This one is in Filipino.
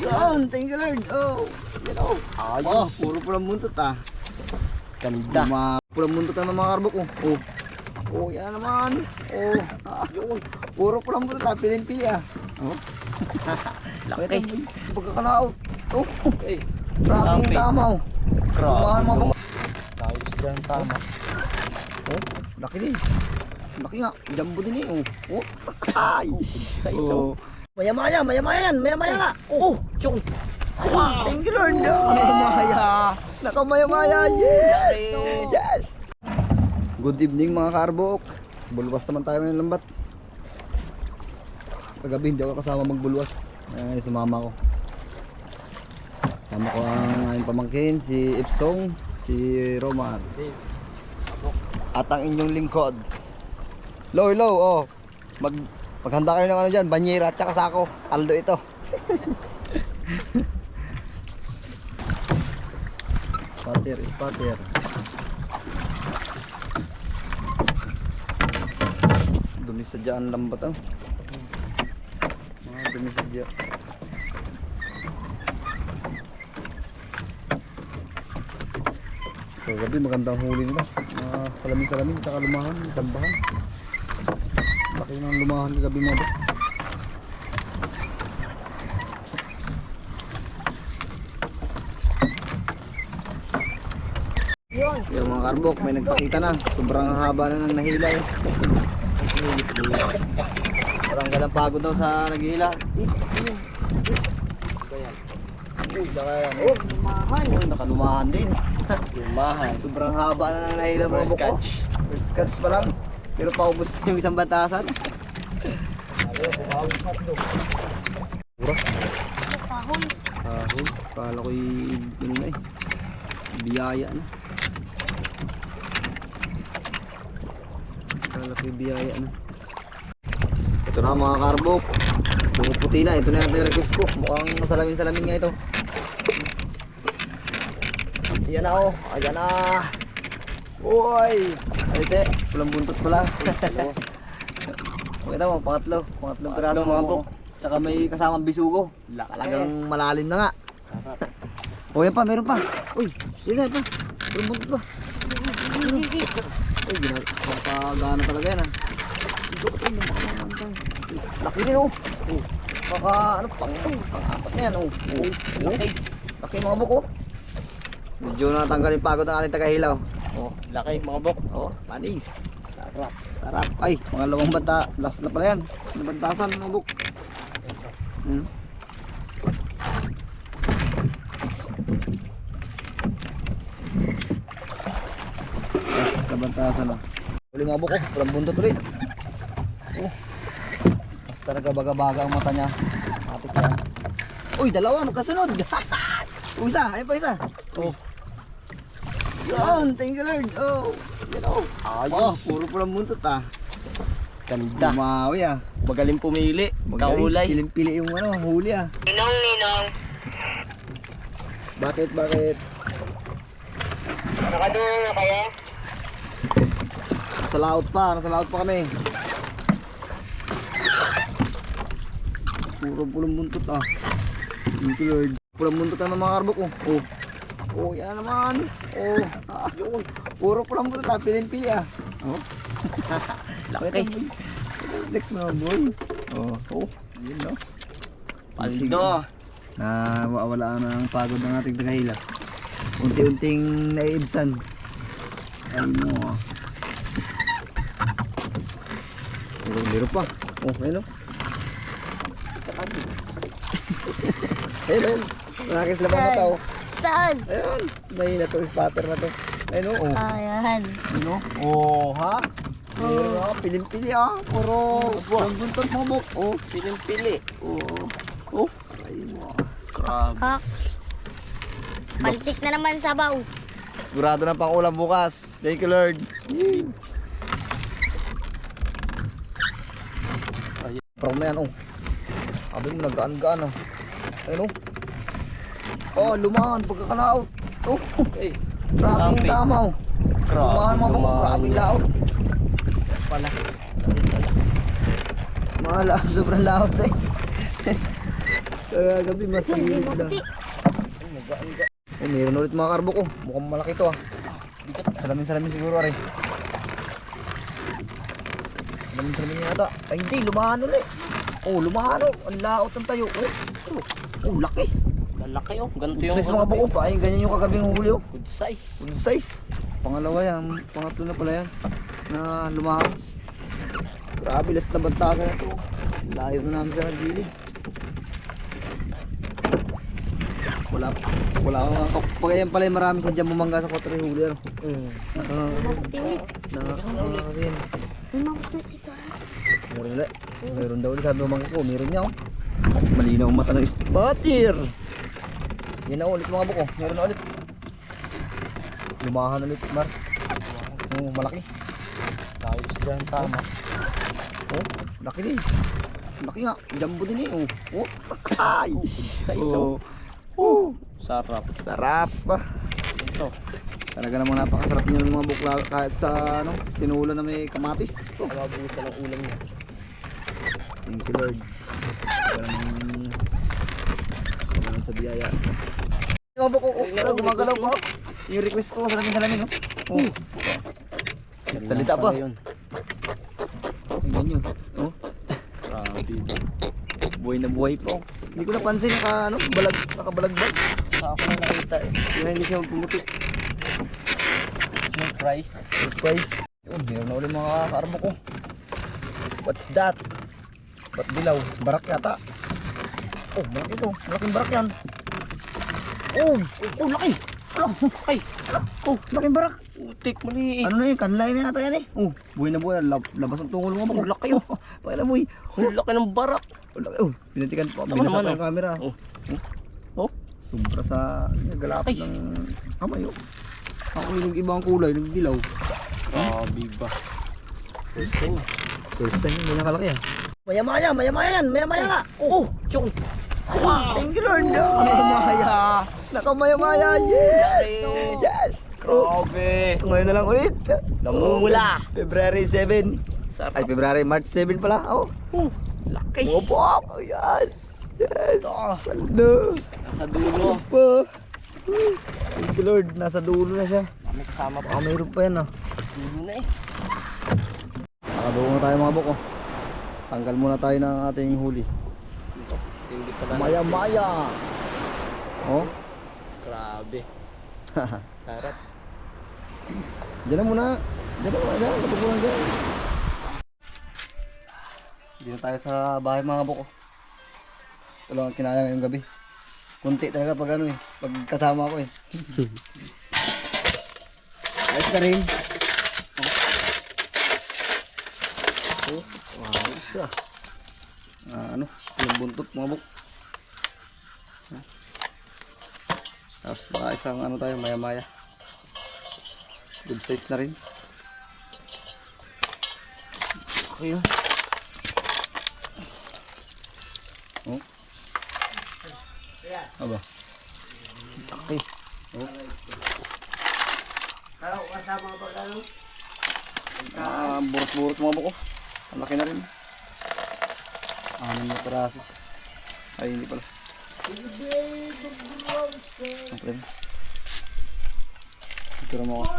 Yun, thank you Lord. Oh, yan oh. Oh, puro pulang buntot ah. Ganda. Pulang buntot na mga karbok oh. Oh. Oh, yan naman. Oh, yun. Puro pulang buntot ah, pilin-pili ah. Oh. Laki. Pagkakalaot. Oh, Eh, grabe yung tama oh. Lumahan mga bako. Ayos dyan tama. Oh, laki din. Laki nga, jumbo din eh. Oh, oh. Ay. Sa iso. Oh. Maya-maya nga. Oh, Yung. wow, thank you Lord. Maya-maya. Nakamaya-maya. Yes. Oh, yes. Good evening mga karbok. Bulwas naman tayo ng lambat. Kagabi hindi ako kasama magbulwas. Ay, sumama ko. Sama ko ang aking pamangkin, si Ipsong, si Roman. At ang inyong lingkod. Low, oh. Maghanda kayo ng ano dyan, banyera at saka sako. Aldo ito. Spatter. Dumi sadya ang lambat ah. Dumi sadya. So, gabi magandang huli nila. Salamin-salamin, saka lumahan, tambahan. Laki ng lumahan kagabi mga bak. Yung mga karbok, may nagpakita na. Sobrang haba na ng nahila eh. Parang galang pagod daw sa naghihila. Lumahan. Nakalumahan din. Lumahan. Sobrang haba na ng nahila mga First bako. catch. First catch pa lang. Pero paubos na yung isang batasan. Pura. Kahon. Kahon. Kala ko'y yun na eh. Biyaya na. Kala ko'y biyaya na. Ito na mga karbok. Pumuputi na. Ito na yung request ko. Mukhang masalamin-salamin nga ito. Ayan na oh. Ayan na. Uy. Alite. Pulang buntot pala. Okay na mo. Pangatlong piraso mga bok. Tsaka may kasamang bisugo. Talagang malalim na nga. O yan pa. Meron pa. Uy. Yan pa. Pulang buntot pa. Uy. Napagana talaga yan ah. Laki din oh. Baka ano pang-apat na yan oh. Laki mga buk oh. Medyo natanggal yung pagod ng ating tagahilaw. Oh, laki mga bok. Oh, panis. Sarap. Ay, pangalawang bata. Last na pala yan. Nabantasan mga buk. Last na bantasan na. Uli mga buk oh. Walang buntot ulit. Oh. Basta nagabaga-baga ang mata niya. Matik yan. Uy, dalawa magkasunod. Isa, ayun pa isa. Oh. Yun, thank you Lord. Oh. Yan oh. Oh, puro pulang buntot ah. Ganda. Lumawi ah. Magaling pumili. Magaling. Kaulay. Piling-pili yung ano, huli ah. Ninong. Bakit? Nakadulo na kayo? Nasa laot pa kami. Puro pulang buntot ah. Thank you Lord. Pulang buntot na mga karbok oh. Oh. Oh, yan naman. Oh. Yun. Puro pulang buntot ah. Pilin-pili ah. Oh. Laki. Next mga boy. Oh. Oh. Yun no. Paldo. Na mawawala na ang pagod ng ating tagahila. Unti-unting naiibsan. Ayun mo. Liro pa. Oh, ayun o. Ayun. Nakakis lang mga tao. Saan? Ayun. May na to, spatter na to. Ayun o. Ayan. Ayun o. Oh, ha? Ayun o. Pilim-pili ah. Puro. Ang buntot mo mo. Oh. Piling-pili. Oh. Oh. Ayun mo. Grabe. Kak. Paltik na naman sabaw. Sigurado na pang ulam bukas. Thank you Lord. Parang na yan oh. Sabi mo naggaan-gaan oh. Ayun oh. Oh, lumahan pagkakalaot. Oh. Eh, Grabe yung tama oh. Lumahan mga bako. Grabe yung laot. pala. Mga laot. Sobrang laot eh. Kaya gabi mas Hindi hilig na. maputi. Oh, meron ulit mga karbo ko. Mukhang malaki to ah. Salamin-salamin siguro rin. Salamin-salamin yata. Ay hindi, lumahan ulit. Oh, lumahan oh. Ang laot ng tayo. Oh, laki. Lalaki oh. Ganito Good yung size mga buko pa. Ay, ganyan yung kagabing huli oh. Good size. Good size. Pangalawa yan. Pangatlo na pala yan. Na lumahan. Grabe, last na bantaga na to. Layo na namin sa nagilid. Wala akong pag ayan pala yung marami sa dyan bumangga sa 4 huli ano. Maputi ulit. Nakakasi yan. May maputi dito. Meron ulit. Meron daw ulit sabi ng mga ko. Meron niya oh. Malinaw ang mata ng ispatir. Yan na ulit mga buko. Meron na ulit. Lumahan ulit Mar. Oh, malaki. Tayo isda ang tama. Oh, laki din. Laki nga. Jumbo din eh. Oh. Ay. Size oh. Sarap. Sarap. Ito. Talaga namang napakasarap niya ng mga bukla kahit sa ano, tinulan na may kamatis. Oh. Nakabusa ng ulam niya. Thank you Lord. Salamat sa biyaya. Yung buko ko, gumagalaw pa. Yung request ko, salamin-salamin oh. Oh. Salita pa. Yun. Ganyan. Oh. Grabe. Buhay na buhay pa. Hindi ko napansin nakabalagbag. Saka ako na nakita eh. Kaya hindi siya pumuti. Surprise. Surprise. Yun, meron na ulit mga karbo ko. What's that? Ba't dilaw? Barak yata. Oh, malaki ito. Malaking barak yan. Oh, laki. Ay, oh, laking barak. Utik, maliit. Ano na yun? Kanlay na yata yan eh. Oh, buhay na buhay. Labas ang tungol mo. Oh, laki oh. Pakila mo eh. Ang laki ng barak. Oh, laki. Oh, pinatikan pa. Tama Binasa naman, pa yung oh. camera. Oh. Oh. Sobra sa galap Ay. ng kamay oh. Ako yung ibang kulay, nagdilaw. Grabe ba. First time. First time yun, ganyan kalaki ah. Maya-maya yan, maya-maya nga. Oo, Yung. wow, thank you Lord. Maya-maya. Nakamaya-maya, yes. Yes. Grabe. Ngayon na lang ulit. Namumula. February 7. Sarap. Ay, February, March 7 pala. Oh, Laki. bubok. Oh, yes. Yes. Ito. Paldo. Nasa dulo. Pa. Thank you Lord, nasa dulo na siya. May kasama pa. Baka mayroon pa yan ah. Dulo na eh. Nakabuo na tayo mga buko. Tanggal muna tayo ng ating huli. Hindi pala. Maya-maya. Oh. Grabe. Sarap. Diyan na muna. Diyan na muna. Labog muna dyan. Dito tayo sa bahay mga buko. Ito lang ang kinaya ngayong gabi. Kunti talaga pag ano eh. Pag kasama ko eh. Ayos na rin. Oh. Wow, isa. Ano? Yung buntot mga buko. Tapos isang ano tayo, maya-maya. Good size na rin. Okay yun. Oh. Aba. Okay. Oh. Burot-burot mga buko. Ang laki na rin. 6 na peraso. Ay, hindi pala. Okay. Ito mo ako.